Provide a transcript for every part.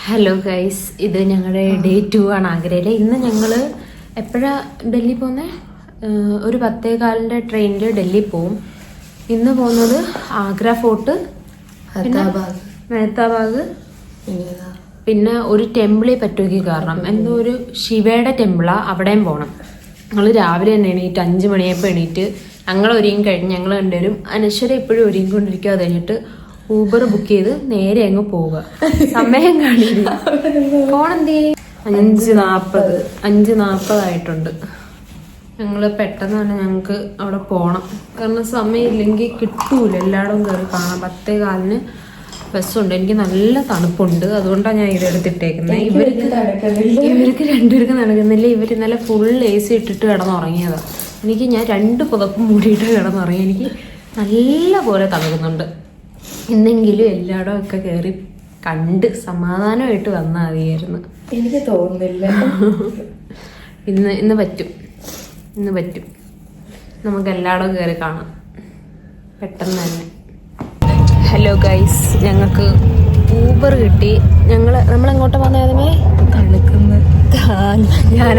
Hello guys, ഇത് ഞങ്ങളുടെ day 2 ആണ് ആഗ്രയിൽ. ഇന്ന് ഞങ്ങൾ എപ്പോഴാണ് ഡൽഹി പോകുന്നത്? ഒരു 10:15 ട്രെയിനിൽ ഡൽഹി പോവും. ഇന്ന് പോകുന്നത് ആഗ്ര ഫോർട്ട്, മെഹത്താബാഗ്, പിന്നെ ഒരു ടെമ്പിളിൽ പറ്റുമെങ്കിൽ കാരണം എന്തോ ഒരു ശിവയുടെ ടെമ്പിളാണ്, അവിടെയും പോകണം. ഞങ്ങൾ രാവിലെ തന്നെ എണീറ്റ് 5 മണിയായപ്പോൾ എണീറ്റ് ഞങ്ങൾ ഒരുങ്ങി കഴിഞ്ഞ് ഞങ്ങൾ രണ്ടുപേരും അനശ്വര എപ്പോഴും ഒരുങ്ങിക്കൊണ്ടിരിക്കുക. അത് കഴിഞ്ഞിട്ട് ഊബർ ബുക്ക് ചെയ്ത് നേരെ അങ്ങ് പോവുക. സമയം കാണില്ല. ഫോണെന്തേ 5:40 ആയിട്ടുണ്ട്. ഞങ്ങൾ പെട്ടെന്ന് തന്നെ ഞങ്ങൾക്ക് അവിടെ പോകണം. കാരണം സമയമില്ലെങ്കിൽ കിട്ടൂല, എല്ലായിടവും കയറി കാണാം. 10:15 ബസ്സുണ്ട്. എനിക്ക് നല്ല തണുപ്പുണ്ട്, അതുകൊണ്ടാണ് ഞാൻ ഇതെടുത്തിട്ടേക്കുന്നത്. ഇവർക്ക് രണ്ടുപേർക്ക് നടക്കുന്നില്ല. ഇവർ ഇന്നലെ ഫുൾ AC ഇട്ടിട്ട് കിടന്നുറങ്ങിയതാണ്. ഞാൻ 2 പുതപ്പ് മൂടിയിട്ട് കിടന്നുറങ്ങി. എനിക്ക് നല്ല പോലെ തണുക്കുന്നുണ്ട്. ഇന്നെങ്കിലും എല്ലായിടവും ഒക്കെ കയറി കണ്ട് സമാധാനമായിട്ട് വന്നാൽ മതിയായിരുന്നു. എനിക്ക് തോന്നുന്നില്ല ഇന്ന് പറ്റും. നമുക്ക് എല്ലായിടവും കയറി കാണാം പെട്ടെന്ന് തന്നെ. ഹലോ ഗൈസ്, ഞങ്ങൾക്ക് ഊബർ കിട്ടി. നമ്മളെങ്ങോട്ട് വന്നേതമേ തണുക്കുന്നു. ഞാൻ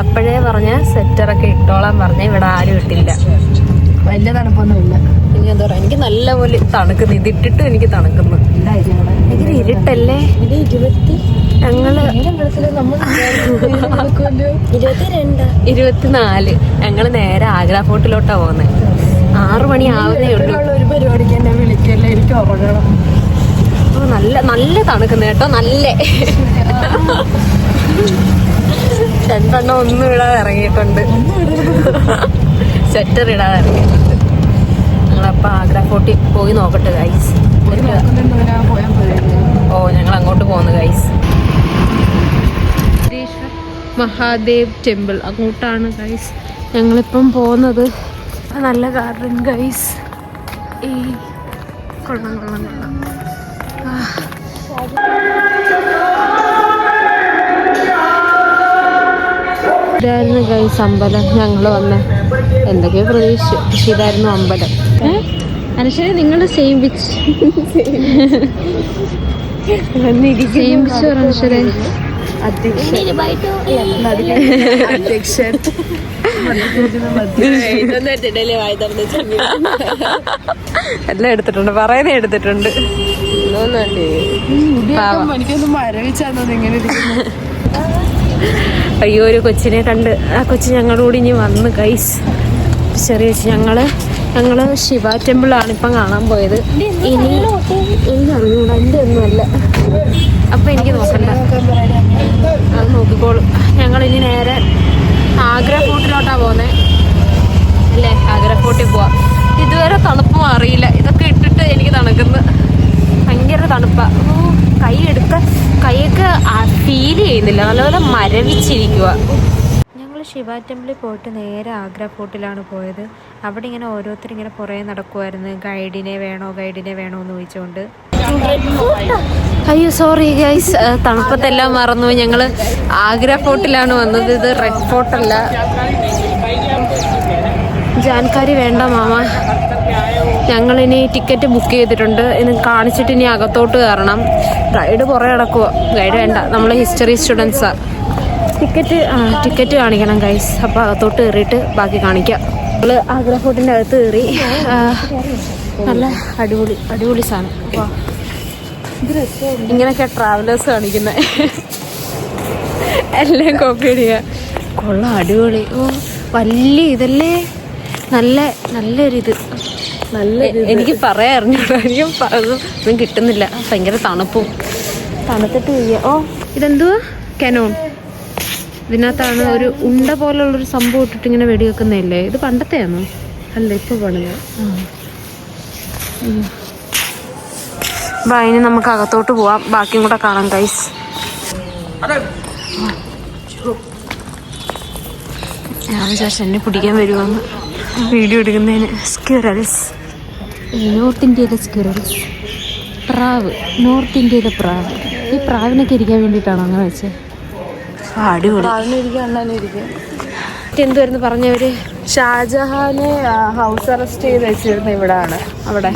അപ്പോഴേ പറഞ്ഞ സെറ്ററൊക്കെ ഇട്ടോളാൻ പറഞ്ഞ ഇവിടെ ആരും ഇട്ടില്ല. വലിയ തണുപ്പൊന്നുമില്ല. ഇനി എന്താ പറയാ, എനിക്ക് നല്ലപോലെ തണുക്കുന്നു. ഇതിട്ടിട്ടും എനിക്ക് തണുക്കുന്നു. ഭയങ്കര ഇരുട്ടല്ലേ. ഞങ്ങള് 24 ഞങ്ങള് നേരെ ആഗ്ര ഫോർട്ടിലോട്ടാ പോകുന്നത്. 6 മണി ആവുന്നേ ഉള്ളൂ. ഒരു പരിപാടിക്ക് എന്നെ വിളിക്കല്ലേ, എനിക്ക് ഉറങ്ങണം. നല്ല തണുക്കുന്നു കേട്ടോ. നല്ല 2 എണ്ണം ഒന്നും ഇടാതെ ഇറങ്ങിയിട്ടുണ്ട്. സ്വെറ്റർ ഇടാതെ ഇറങ്ങിയിട്ടുണ്ട്. ഞങ്ങളപ്പോൾ ആഗ്ര ഫോർട്ടിൽ പോയി നോക്കട്ടെ ഗൈസ്. ഞങ്ങൾ അങ്ങോട്ട് പോകുന്നു ഗൈസ്. മഹാദേവ് ടെമ്പിൾ അങ്ങോട്ടാണ് ഗൈസ് ഞങ്ങളിപ്പം പോകുന്നത്. നല്ല ഗാർഡൻ ഗൈസ്. ഈ കൊള്ളാം. ഇതായിരുന്നു ഗൈസ് അമ്പലം. ഞങ്ങൾ വന്ന എന്തൊക്കെയോ പ്രതീക്ഷിച്ചു, പക്ഷെ ഇതായിരുന്നു അമ്പലം. അനുശ്വര, നിങ്ങൾ സെയിം ബിച്ച് അനുശ്വര എല്ലാം എടുത്തിട്ടുണ്ട്, പറയുന്ന എടുത്തിട്ടുണ്ട്. അയ്യോ, ഒരു കൊച്ചിനെ കണ്ട് ആ കൊച്ചു ഞങ്ങളുടെ കൂടി ഇനി വന്ന് ഗൈസ്. ചെറിയ ഞങ്ങള് ശിവ ടെമ്പിളാണ് ഇപ്പം കാണാൻ പോയത്. ഇനി എനിക്കറിഞ്ഞൂടാ, എൻ്റെ ഒന്നുമല്ല. അപ്പം എനിക്ക് നോക്കണ്ട, അത് നോക്കിക്കോളും. ഞങ്ങളിനി നേരെ ആഗ്ര ഫോർട്ടിലോട്ടാണ് പോകുന്നത് അല്ലേ? ആഗ്ര ഫോർട്ടിൽ പോവാം. ഇതുവരെ തണുപ്പ് മാറിയില്ല. ഇതൊക്കെ ഇട്ടിട്ട് എനിക്ക് തണുക്കുന്നു. ഭയങ്കര തണുപ്പാണ്. കൈയൊക്കെ ഫീൽ ചെയ്യുന്നില്ല, നല്ലപോലെ മരവിച്ചിരിക്കുക. ഞങ്ങൾ ശിവ ടെമ്പിളിൽ പോയിട്ട് നേരെ ആഗ്ര ഫോർട്ടിലാണ് പോയത്. അവിടെ ഇങ്ങനെ ഓരോരുത്തരിങ്ങനെ പുറകെ നടക്കുമായിരുന്നു. ഗൈഡിനെ വേണോ എന്ന് ചോദിച്ചുകൊണ്ട്. അയ്യോ സോറി ഗൈസ്, തണുപ്പത്തെല്ലാം മറന്നു. ഞങ്ങൾ ആഗ്ര ഫോർട്ടിലാണ് വന്നത്. ഇത് റെഡ് ഫോർട്ടല്ല. ജാൻകാരി വേണ്ട മാമ. ഞങ്ങളിനി ടിക്കറ്റ് ബുക്ക് ചെയ്തിട്ടുണ്ട്. ഇനി കാണിച്ചിട്ട് ഇനി അകത്തോട്ട് കയറണം. ഗൈഡ് പുറകെ നടക്കുക. ഗൈഡ് വേണ്ട, നമ്മൾ ഹിസ്റ്ററി സ്റ്റുഡൻസാണ്. ടിക്കറ്റ് കാണിക്കണം ഗൈസ്. അപ്പോൾ അകത്തോട്ട് കയറിയിട്ട് ബാക്കി കാണിക്കാം. നമ്മൾ ആഗ്ര ഫോർട്ടിൻ്റെ അകത്ത് കയറി. നല്ല അടിപൊളി സാധനം. അപ്പോൾ ഇങ്ങനെയൊക്കെ ട്രാവലേഴ്സ് കാണിക്കുന്നത് എല്ലാം കോപ്പി അടിക്കുക. കൊള്ളാം, അടിപൊളി. വലിയ ഇതല്ലേ, നല്ലൊരിത്. എനിക്ക് പറയാൻ അറിഞ്ഞൂടാ. എനിക്കും ഒന്നും കിട്ടുന്നില്ല. ഭയങ്കര തണുപ്പും. തണുത്തിട്ട് വയ്യ. ഇതെന്തുവാ? കനോൺ. ഇതിനകത്താണ് ഒരു ഉണ്ട പോലുള്ളൊരു സംഭവം ഇട്ടിട്ട് ഇങ്ങനെ വെടി വെക്കുന്നതല്ലേ? ഇത് പണ്ടത്തെയാണോ? അല്ല, ഇപ്പോൾ പണിത്. ഇനി നമുക്ക് അകത്തോട്ട് പോവാം. ബാക്കിയും കൂടെ കാണാം ഗൈസ്. ഞാൻ വിചാരിച്ചു എന്നെ പിടിക്കാൻ വരുവാന്ന് വീഡിയോ എടുക്കുന്നതിന്. സ്ക്വിറൽസ്, നോർത്ത് ഇന്ത്യയിലെ സ്ക്വിറൽസ്. പ്രാവ്, നോർത്ത് ഇന്ത്യയിലെ പ്രാവ്. ഈ പ്രാവിനൊക്കെ ഇരിക്കാൻ വേണ്ടിയിട്ടാണോ അങ്ങനെ വെച്ചത്? അടിപൊളി. എന്തുവായിരുന്നു പറഞ്ഞവര്? ഷാജഹാനെ ഹൗസ് അറസ്റ്റ് ചെയ്ത് വെച്ചിരുന്ന ഇവിടാണ്. അവിടെ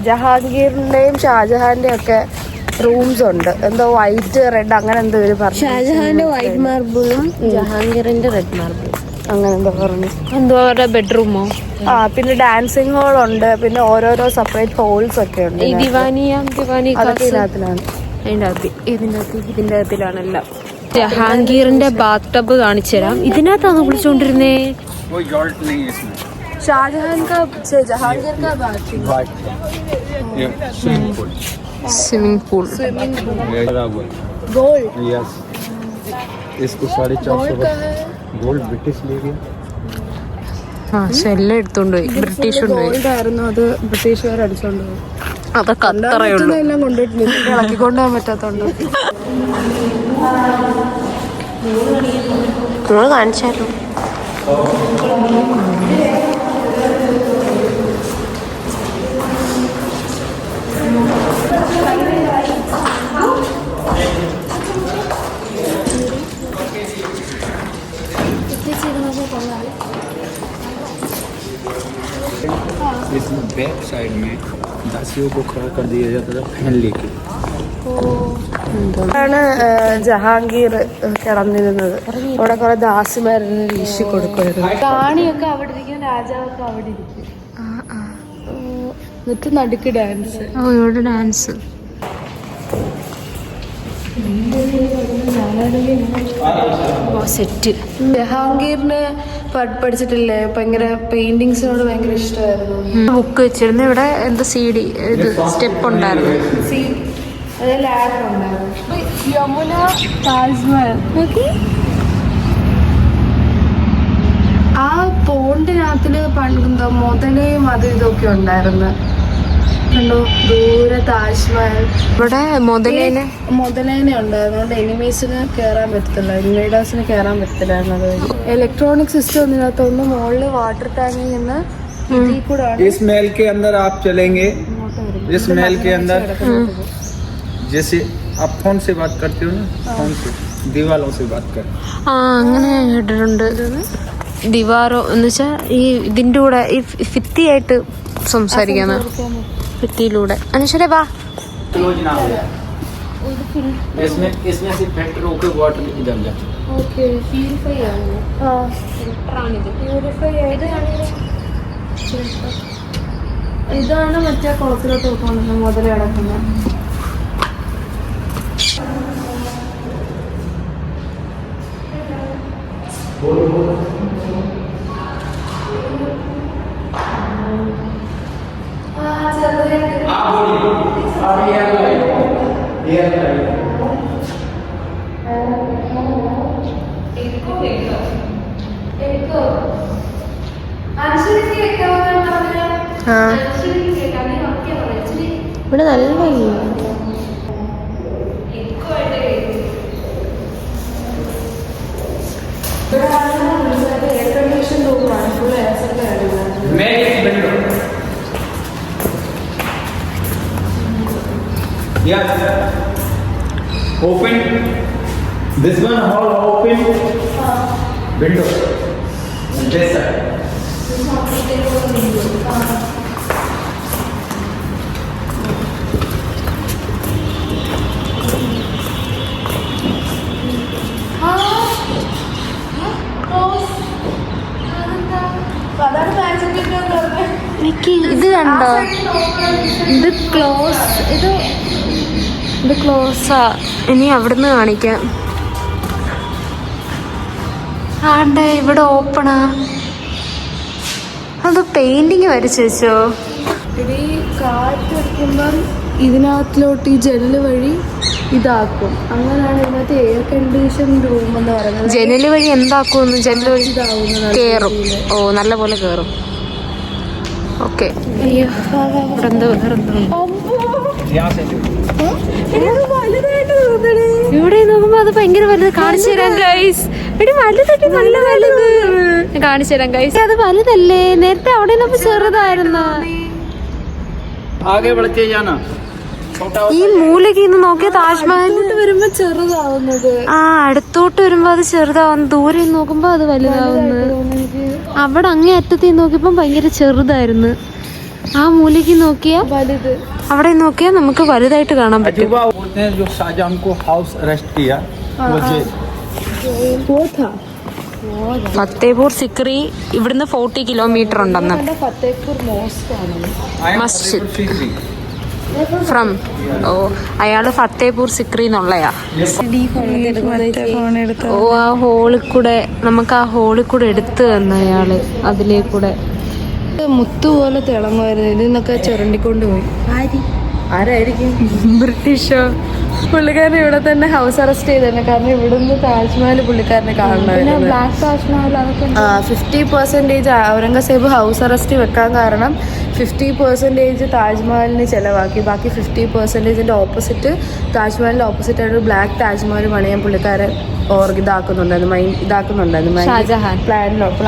ജഹാംഗീറിന്റെയും ഷാജഹാന്റെയും ഒക്കെ റൂംസ് ഉണ്ട്. എന്തോ വൈറ്റ് റെഡ് അങ്ങനെ എന്തോ ഒരു പറഞ്ഞു. ഷാജഹാന്റെ വൈറ്റ് മാർബിളും ജഹാംഗീറിന്റെ റെഡ് മാർബിളും അങ്ങനെ എന്തോ പറഞ്ഞു. എന്തോ അവരുടെ ബെഡ്റൂമോ. പിന്നെ ഡാൻസിങ് ഹോൾ ഉണ്ട്. പിന്നെ ഓരോരോ സെപ്പറേറ്റ് ഹോൾസ് ഒക്കെ ഉണ്ട്. ഈ ദിവാനി അതൊക്കെ ഇതിനകത്തിലാണ്. ഇതിന്റെ അകത്തിലാണെല്ലാം. ജഹാംഗീറിന്റെ ബാത്ത് ടബ് കാണിച്ചു തരാം. ഇതിനകത്താണ് കുളിച്ചോണ്ടിരുന്നേ. Shahjahan Jahangir swimming pool. Gold इसको 450 गोल्ड ब्रिटिश ले गया. എല്ലാം എടുത്തോണ്ട് പോയി. ബ്രിട്ടീഷ് ഗോൾഡ് ആയിരുന്നു. അത് ബ്രിട്ടീഷുകാർ അടിച്ചോണ്ട് പോയി. അതൊക്കെ അത്രയേ ഉള്ളൂ. എല്ലാം കൊണ്ടുപോയിട്ടുണ്ട്. ഇളക്കിക്കൊണ്ട് പോകാൻ പറ്റാത്തോണ്ട് നമ്മൾ കാണിച്ചാലോ. इस बैक साइड में दासियों को खड़ा कर दिया जाता था फैन लेके. ാണ് ജഹാംഗീർ കിടന്നിരുന്നത്. അവിടെ കുറെ ദാസിമാരനെ വീശി കൊടുക്കുമായിരുന്നു. റാണിയൊക്കെ അവിടെ ഇരിക്കും, രാജാവൊക്കെ അവിടെ ഇരിക്കും. എന്നിട്ട് നടുക്ക് ഡാൻസ്. ഇവിടെ ഡാൻസ്. സെറ്റ്. ജഹാംഗീറിന് പഠിച്ചിട്ടില്ലേ, ഭയങ്കര പെയിന്റിങ്സിനോട് ഭയങ്കര ഇഷ്ടമായിരുന്നു. ബുക്ക് വെച്ചിരുന്നു. ഇവിടെ എന്താ CD ഇത് സ്റ്റെപ്പ് ഉണ്ടായിരുന്നു. ലാഡർ ഉണ്ടായിരുന്നു. യമുന താജ്മഹൽ ആ പോണ്ടിനകത്തില് പണ്ടെന്തോ മുതലയും അതും ഇതൊക്കെ ഉണ്ടായിരുന്നു. കണ്ടോ ദൂരെ താജ്മഹൽ. ഇവിടെ മുതലേനെ ഉണ്ടായിരുന്നു. അതുകൊണ്ട് എനിമീസിന് കയറാൻ പറ്റത്തില്ല, ഇൻവൈഡേഴ്സിന് കയറാൻ പറ്റത്തില്ലായിരുന്നു. അത് ഇലക്ട്രോണിക് സിസ്റ്റം ഒന്നിനകത്തൊന്ന് മുകളിൽ വാട്ടർ ടാങ്കിൽ നിന്ന് ഇതിൽ കൂടെ इस महल के अंदर आप चलेंगे. इस महल के अंदर जैसे आप फोन से बात करते हो ना, फोन से दीवारों से बात कर. അങ്ങനെ ഞാൻ കേട്ടിട്ടുണ്ട്. ദിവാറോ എന്ന് വെച്ചാൽ ഈ ഇതിന്റെ കൂടെ ഈ ഭിത്തിയായിട്ട് സംസാരിക്കുന്ന ഭിത്തിയിലൂടെ. അനുശ്വര വാ. योजना हो इसमें से फैक्टर होकर वाटर इधर जाता है. ഓക്കെ പ്യൂരിഫൈ ആണ്. പ്യൂരിഫൈ ആയിട്ട് ഇതാണ് മറ്റേ കുളത്തിലോട്ട് പോകുന്നത് മുതലേ കിടക്കുന്നത്. ഇവിടെ നല്ല എയർ കണ്ടീഷൻ റൂമാണ്. ഫുൾ എയർ സപ്ലൈ ആണ്. Yes. Open. This one all open. Window. This side. അതാണ് മാജിക് എന്ന് പറഞ്ഞത്. എനിക്ക് ഇത് കണ്ടോ, ഇത് ക്ലോസ്, ഇത് ക്ലോസാ. ഇനി അവിടുന്ന് കാണിക്കാം. ആണ്ടേ ഇവിടെ ഓപ്പണാ. അത് പെയിന്റിങ് വരച്ചു വെച്ചോ. ഇത് ഈ കാറ്റ് വയ്ക്കുമ്പം ഇതിനകത്തിലോട്ട് ഈ ജനല് വഴി ഇതാക്കും. അങ്ങനെയാണ് ഇതിനകത്ത് എയർ കണ്ടീഷൻ റൂം എന്ന് പറയുന്നത്. ജനല് വഴി എന്താക്കുമെന്ന്? ജനല് വഴി കേറും. ഓ, നല്ല പോലെ കേറും. ഓക്കെ. അയ്യോ, ഇവിടെ എന്തോ വേറെന്തോ. ഇവിടെ നോക്കുമ്പോ അത് ഭയങ്കര വലുത്. കാണിച്ചു തരാം ഗൈസ്. ഇവിടെ വലുതട്ടി, നല്ല വലുത്. കാണിച്ചു തരാം ഗൈസ്. അത് വലുതല്ലേ? നേരത്തെ അവിടെ നമുക്ക് ചെറുതായിരുന്നു. आगे बढ़ते जाना. ഈ മൂലയ്ക്ക് ഇന്ന് നോക്കിയ താജ്മഹൽ വരുമ്പോ ചെറുതാവുന്നത്. ആ അടുത്തോട്ട് വരുമ്പോ അത് ചെറുതാവുന്നു, ദൂരെ നോക്കുമ്പോ അത് വലുതാവുന്നു. അവിടെ അങ്ങേ അറ്റത്ത് നോക്കിയപ്പോ ഭയങ്കര ചെറുതായിരുന്നു. ആ മൂലയ്ക്ക് നോക്കിയാ വലുത്, അവിടെ നോക്കിയാ നമുക്ക് വലുതായിട്ട് കാണാൻ പറ്റും. जो शाहजहां को हाउस अरेस्ट किया वो जेल ഫത്തേപൂർ സിക്രി ഇവിടുന്ന് 40 കിലോമീറ്റർ ഉണ്ടെന്ന്. ഫത്തേപൂർ മോസ്ക് ആണ്. മസ്ജിദ് ഫ്രം അയാള് ഫത്തേപൂർ സിക്രി എന്നുള്ളയാ. ഓ ആ ഹോളിൽ കൂടെ നമുക്ക് ആ ഹോളിൽ കൂടെ എടുത്തു തന്ന അയാള് അതിലേക്കൂടെ. മുത്തു പോലെ തിളങ്ങുമായിരുന്നു. ഇതിന്നൊക്കെ ചുരണ്ടിക്കൊണ്ട് പോയി. ആരായിരിക്കും? ബ്രിട്ടീഷോ? പുള്ളിക്കാരൻ ഇവിടെ തന്നെ ഹൗസ് അറസ്റ്റ് ചെയ്തന്നെ. കാരണം ഇവിടുന്ന് താജ്മഹൽ പുള്ളിക്കാരനെ കാണണമായിരുന്നു. ബ്ലാക്ക് താജ്മഹൽ അതൊക്കെ 50% ഔറംഗസേബ് ഹൗസ് അറസ്റ്റ് വെക്കാൻ കാരണം 50% താജ്മഹലിന് ചെലവാക്കി. ബാക്കി 50%ന്റെ ഓപ്പോസിറ്റ്, താജ്മഹലിന്റെ ഓപ്പോസിറ്റ് ആയിട്ട് ബ്ലാക്ക് താജ്മഹൽ പണിയാൻ പുള്ളിക്കാരൻ ഇതാക്കുന്നുണ്ടായിരുന്നു. ഷാജഹാൻ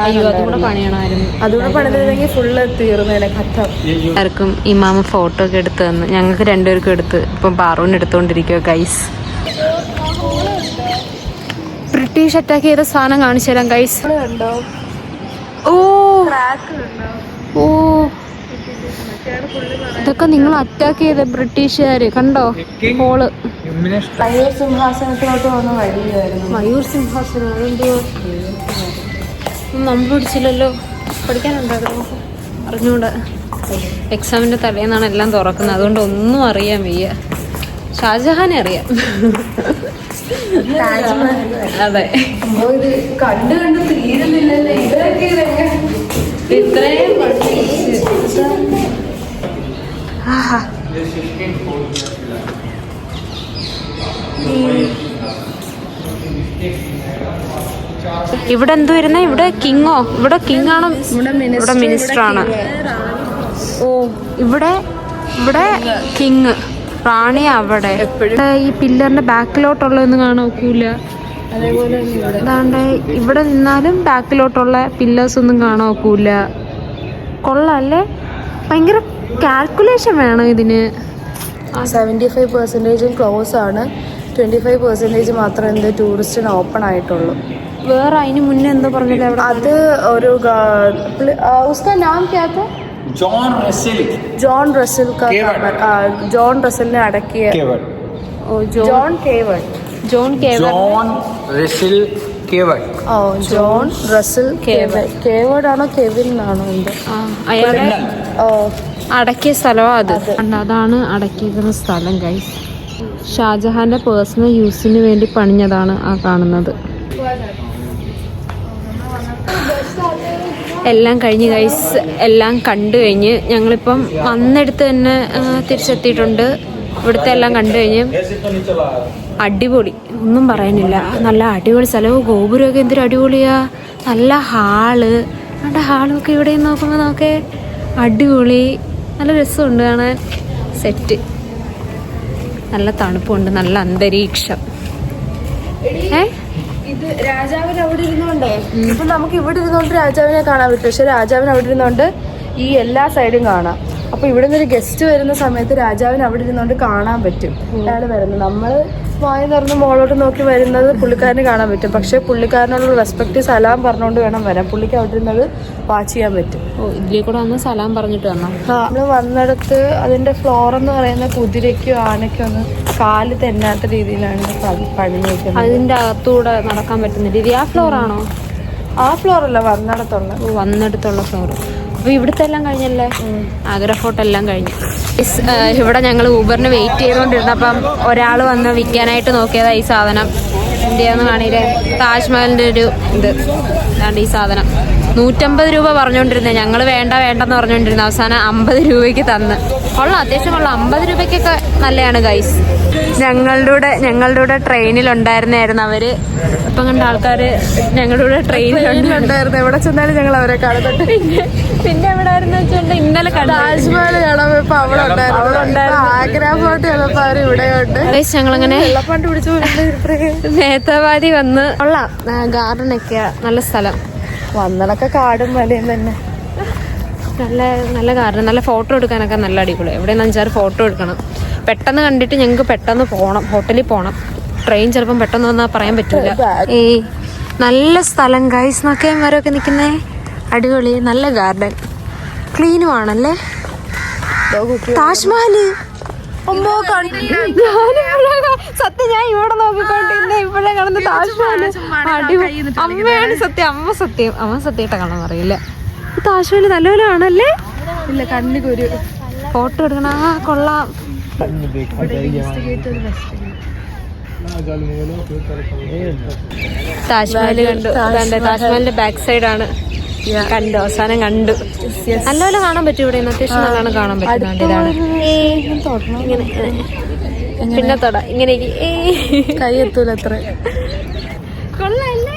അതുകൂടെ പണിയണമായിരുന്നു. അതുകൂടെ പണിതിരുന്നെങ്കിൽ ഫുള്ള് തീർന്നേനെ കഥം. ആർക്കും ഇമാമ ഫോട്ടോ ഒക്കെ എടുത്ത് തന്നു. ഞങ്ങൾക്ക് രണ്ടുപേർക്കും എടുത്ത്. ഇപ്പം പാറൂന് എടുത്തോണ്ടിരിക്കുക ഗൈസ്. ബ്രിട്ടീഷ് അറ്റാക്ക് ചെയ്ത സാധനം കാണിച്ചു തരാം ഗൈസ്. കണ്ടോ? ഓ ഓ ഇതൊക്കെ നിങ്ങൾ അറ്റാക്ക് ചെയ്ത ബ്രിട്ടീഷുകാര് കണ്ടോ? ഹോള് മയൂർ സിംഹാസനത്തിലോട്ട് വന്ന വഴിയായിരുന്നു. മയൂർ സിംഹാസനം അതെന്തോ നമ്മൾ പിടിച്ചില്ലല്ലോ. പഠിക്കാനുണ്ടായിരുന്നു അറിഞ്ഞൂടാ. എക്സാമിന്റെ തലേന്നാണ് എല്ലാം തുറക്കുന്നത്, അതുകൊണ്ട് ഒന്നും അറിയാൻ വയ്യ. ഷാജഹാനെ അറിയാം. അതെ, ഇത് കണ്ട് കണ്ട് തീരുന്നില്ലല്ലേ. ഇത്രയും ഇവിടെ എന്ത് വരുന്ന? ഇവിടെ കിങ്ങോ? ഇവിടെ കിങ് ആണ്, ഇവിടെ മിനിസ്റ്റർ ആണ്. ഓ ഇവിടെ ഇവിടെ കിങ്, റാണി അവിടെ. ഈ പില്ലറിന്റെ ബാക്കിലോട്ടുള്ളതൊന്നും കാണാൻ ഒക്കൂല. അതേപോലെ അതാണ്ട് ഇവിടെ നിന്നാലും ബാക്കിലോട്ടുള്ള പില്ലേഴ്സ് ഒന്നും കാണാൻ ഒക്കൂല. കൊള്ളാല്ലേ? ഭയങ്കര കാൽക്കുലേഷൻ വേണം ഇതിന്. 75% ക്ലോസ് ആണ്. 25% മാത്രം എന്ത് ടൂറിസ്റ്റിന് ഓപ്പൺ ആയിട്ടുള്ളൂ. വേറെ അതിന് മുന്നേ എന്തോ പറഞ്ഞില്ല അവിടെ? അത് ഒരു John Russell John Russell John റസലിനെ അടക്കിയ ജോൺ കേവഡ്. ജോൺ जॉन रसेल केवट. ഓ ജോൺ റസൽ കേവഡ് ആണോ കെവിൻ ആണോ? അയാളെ ഓ അടക്കിയ സ്ഥലമാണ് അത്. അതാണ് അടക്കിയിരിക്കുന്ന സ്ഥലം ഗൈസ്. ഷാജഹാന്റെ പേഴ്സണൽ യൂസിന് വേണ്ടി പണിഞ്ഞതാണ് ആ കാണുന്നത്. എല്ലാം കഴിഞ്ഞ് ഗൈസ്, എല്ലാം കണ്ടു കഴിഞ്ഞ് ഞങ്ങളിപ്പം വന്നെടുത്ത് തന്നെ തിരിച്ചെത്തിയിട്ടുണ്ട്. ഇവിടുത്തെ എല്ലാം കണ്ടു കഴിഞ്ഞ് അടിപൊളി, ഒന്നും പറയാനില്ല. നല്ല അടിപൊളി സ്ഥലവും ഗോപുരമൊക്കെ എന്തൊരു അടിപൊളിയാ. നല്ല ഹാള്, അവിടെ ഹാളൊക്കെ ഇവിടെ നോക്കുമ്പോൾ നോക്കേ അടിപൊളി, നല്ല രസമുണ്ട് കാണാൻ. സെറ്റ്, നല്ല തണുപ്പുണ്ട്, നല്ല അന്തരീക്ഷം. ഇത് രാജാവിന് അവിടെ ഇരുന്നോണ്ടേ, ഇപ്പൊ നമുക്ക് ഇവിടെ ഇരുന്നോണ്ട് രാജാവിനെ കാണാൻ പറ്റും. പക്ഷെ രാജാവിന് അവിടെ ഇരുന്നോണ്ട് ഈ എല്ലാ സൈഡും കാണാം. അപ്പൊ ഇവിടെ നിന്ന് ഒരു ഗസ്റ്റ് വരുന്ന സമയത്ത് രാജാവിന് അവിടെ ഇരുന്നോണ്ട് കാണാൻ പറ്റും. അയാള് വരുന്നത് നമ്മള് വായി തുറന്ന് മോളോട്ട് നോക്കി വരുന്നത് പുള്ളിക്കാരന് കാണാൻ പറ്റും. പക്ഷെ പുള്ളിക്കാരനുള്ള റെസ്പെക്ട് സലാം പറഞ്ഞുകൊണ്ട് വേണം വരാൻ. പുള്ളിക്ക് അവിടെ ഇരുന്നത് വാച്ച് ചെയ്യാൻ പറ്റും. ഓ ഇതിലേ കൂടെ വന്ന് സലാം പറഞ്ഞിട്ട് വന്നോ? നമ്മള് വന്നിടത്ത് അതിന്റെ ഫ്ലോർ എന്ന് പറയുന്ന കുതിരയ്ക്കോ ആനയ്ക്കോ ഒന്ന് കാല് തെന്നാത്ത രീതിയിലാണ് പണിഞ്ഞേക്കുന്നത്. അതിന്റെ അകത്തൂടെ നടക്കാൻ പറ്റുന്ന രീതി. ആ ഫ്ലോർ ആണോ? ആ ഫ്ലോർ അല്ല, വന്നിടത്തുള്ള. വന്നിടത്തുള്ള ഫ്ലോർ. അപ്പൊ ഇവിടുത്തെ എല്ലാം കഴിഞ്ഞല്ലേ? ആഗ്ര ഫോർട്ട് എല്ലാം കഴിഞ്ഞു. ഇവിടെ ഞങ്ങൾ ഊബറിന് വെയിറ്റ് ചെയ്തുകൊണ്ടിരുന്നപ്പം ഒരാൾ വന്ന് വിൽക്കാനായിട്ട് നോക്കിയതാ ഈ സാധനം. ഇന്ത്യന്ന് കാണിയില്ലേ, താജ്മഹലിന്റെ ഒരു ഇത്. അതാണ്ട് ഈ സാധനം 150 രൂപ പറഞ്ഞുകൊണ്ടിരുന്നത്. ഞങ്ങൾ വേണ്ടെന്ന് പറഞ്ഞുകൊണ്ടിരുന്നത്. അവസാനം 50 രൂപയ്ക്ക് തന്ന്. കൊള്ളാം, അത്യാവശ്യം കൊള്ളാം. 50 രൂപയ്ക്കൊക്കെ നല്ലതാണ് ഗൈസ്. ഞങ്ങളുടെ കൂടെ ട്രെയിനിലുണ്ടായിരുന്നായിരുന്നു അവര്. ഇപ്പം കണ്ട ആൾക്കാര് ഞങ്ങളുടെ കൂടെ ട്രെയിനിലുണ്ടായിരുന്നു. എവിടെ ചെന്നാലും ഞങ്ങൾ അവരെ കാണുന്നുണ്ട്. പിന്നെ എവിടെ ആയിരുന്നു വെച്ചിട്ടുണ്ട്, ഇന്നലെ താജ്മഹൽ കാണാൻ പോയപ്പോ അവിടെ ഉണ്ടായിരുന്നു. ആഗ്ര ഫോർട്ട് ചിലപ്പോ അവർ ഇവിടെ ഉണ്ട്. ഞങ്ങളങ്ങനെ വെള്ളപ്പാണ്ട് പിടിച്ചു നേതാവാദി വന്ന്. കൊള്ളാം, ഗാർഡൻ ഒക്കെയാ, നല്ല സ്ഥലം. വന്നതൊക്കെ കാടും മലയും തന്നെ. നല്ല നല്ല കാരണം നല്ല ഫോട്ടോ എടുക്കാനൊക്കെ നല്ല അടിപൊളി. എവിടെ നിന്ന് 5-6 ഫോട്ടോ എടുക്കണം. പെട്ടെന്ന് കണ്ടിട്ട് ഞങ്ങൾക്ക് പെട്ടെന്ന് പോകണം, ഹോട്ടലിൽ പോകണം. ട്രെയിൻ ചിലപ്പം പെട്ടെന്ന് വന്നാൽ പറയാൻ പറ്റില്ല. ഏയ് നല്ല സ്ഥലം ഗൈസ്, നോക്കിയ മരമൊക്കെ നിൽക്കുന്നേ, അടിപൊളി. നല്ല ഗാർഡൻ, ക്ലീനും ആണല്ലേ. താജ്മഹൽ സത്യം ഞാൻ ഇവിടെ നോക്കിക്കൊണ്ടിരുന്ന ഇപ്പോഴേ കാണുന്ന താജ്മഹൽ. അമ്മയാണ് സത്യം, അമ്മ സത്യമായിട്ട് കാണാൻ അറിയില്ല. താജ്മഹൽ നല്ലപോലെ ആണല്ലേ. ഇല്ല, കണ്ണിക്കൊരു ഫോട്ടോ എടുക്കണ. കൊള്ളാം. താജ്മഹൽ കണ്ടു. താജ്മഹലിന്റെ ബാക്ക് സൈഡാണ് കണ്ടു, അവസാനം കണ്ടു. നല്ലപോലെ കാണാൻ പറ്റും ഇവിടെ, അത്യാവശ്യം നല്ലോണം കാണാൻ പറ്റുന്നുണ്ട്. ഇതാണ് ഇങ്ങനെ പിന്നെ തൊട ഇങ്ങനെ കൈ എത്തൂല അത്ര. കൊള്ളാല്ലേ,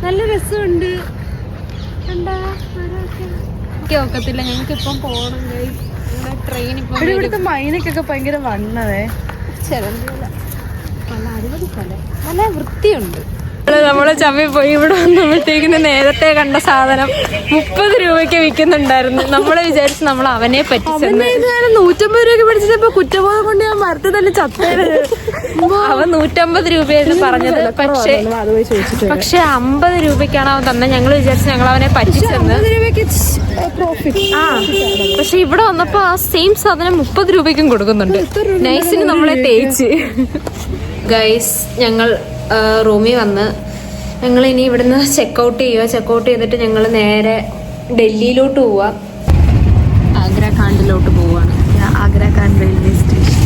നല്ല രസമുണ്ട്. കണ്ടാ ഒക്കത്തില്ല, ഞങ്ങൾക്ക് ഇപ്പം പോകണം. ട്രെയിൻ ഇപ്പം ഇവിടുത്തെ മൈനക്കൊക്കെ ഭയങ്കര വണ്ണതേ. ചിലന്തില്ല, നല്ല അടിപൊളി സ്ഥലം, നല്ല വൃത്തിയുണ്ട്. നമ്മളെ ചമ്മി പോയി. ഇവിടെ വന്നപ്പോഴത്തേക്കിന് നേരത്തെ കണ്ട സാധനം 30 രൂപയ്ക്ക് വിൽക്കുന്നുണ്ടായിരുന്നു. നമ്മളെ വിചാരിച്ച് നമ്മൾ അവനെ പറ്റിച്ചെന്ന്. 150 രൂപയ്ക്ക് പിടിച്ചപ്പോ കുറ്റബോധം കൊണ്ട് ഞാൻ മരത്തിൽ തന്നെ ചത്തേര്. അവൻ 150 രൂപയായിരുന്നു പറഞ്ഞത്. പക്ഷെ 50 രൂപയ്ക്കാണ് അവൻ തന്നെ. ഞങ്ങൾ വിചാരിച്ച് ഞങ്ങൾ അവനെ പറ്റിച്ചെന്ന്. ആ പക്ഷെ ഇവിടെ വന്നപ്പോ ആ സെയിം സാധനം 30 രൂപയ്ക്കും കൊടുക്കുന്നുണ്ട്. നൈസിന് നമ്മളെ തേച്ച്. ഗൈസ് ഞങ്ങൾ റൂമിൽ വന്ന് ഞങ്ങൾ ഇനി ഇവിടുന്ന് ചെക്കൗട്ട് ചെയ്യുക. ചെക്കൗട്ട് ചെയ്തിട്ട് ഞങ്ങൾ നേരെ ഡൽഹിയിലോട്ട് പോവുക. ആഗ്ര കാണ്ടിലോട്ട് പോവുകയാണ്. ആഗ്ര കാണ്ട് റെയിൽവേ സ്റ്റേഷൻ.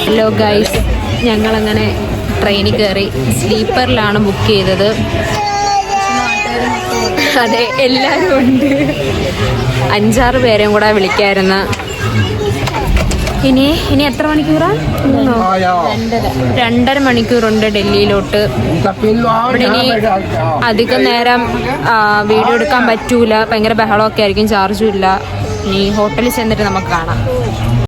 ഹലോ ഗൈസ്, ഞങ്ങളങ്ങനെ ട്രെയിനിൽ കയറി. സ്ലീപ്പറിലാണ് ബുക്ക് ചെയ്തത്. അതെ, എല്ലാവരും ഉണ്ട്. 5-6 പേരെയും കൂടെ വിളിക്കായിരുന്നു. ഇനി എത്ര മണിക്കൂറാണ്? 2.5 മണിക്കൂറുണ്ട് ഡൽഹിയിലോട്ട്. ഇവിടെ ഇനി അധികം നേരം വീഡിയോ എടുക്കാൻ പറ്റൂല, ഭയങ്കര ബഹളമൊക്കെ ആയിരിക്കും, ചാർജും ഇല്ല. ഇനി ഹോട്ടലിൽ ചെന്നിട്ട് നമുക്ക് കാണാം.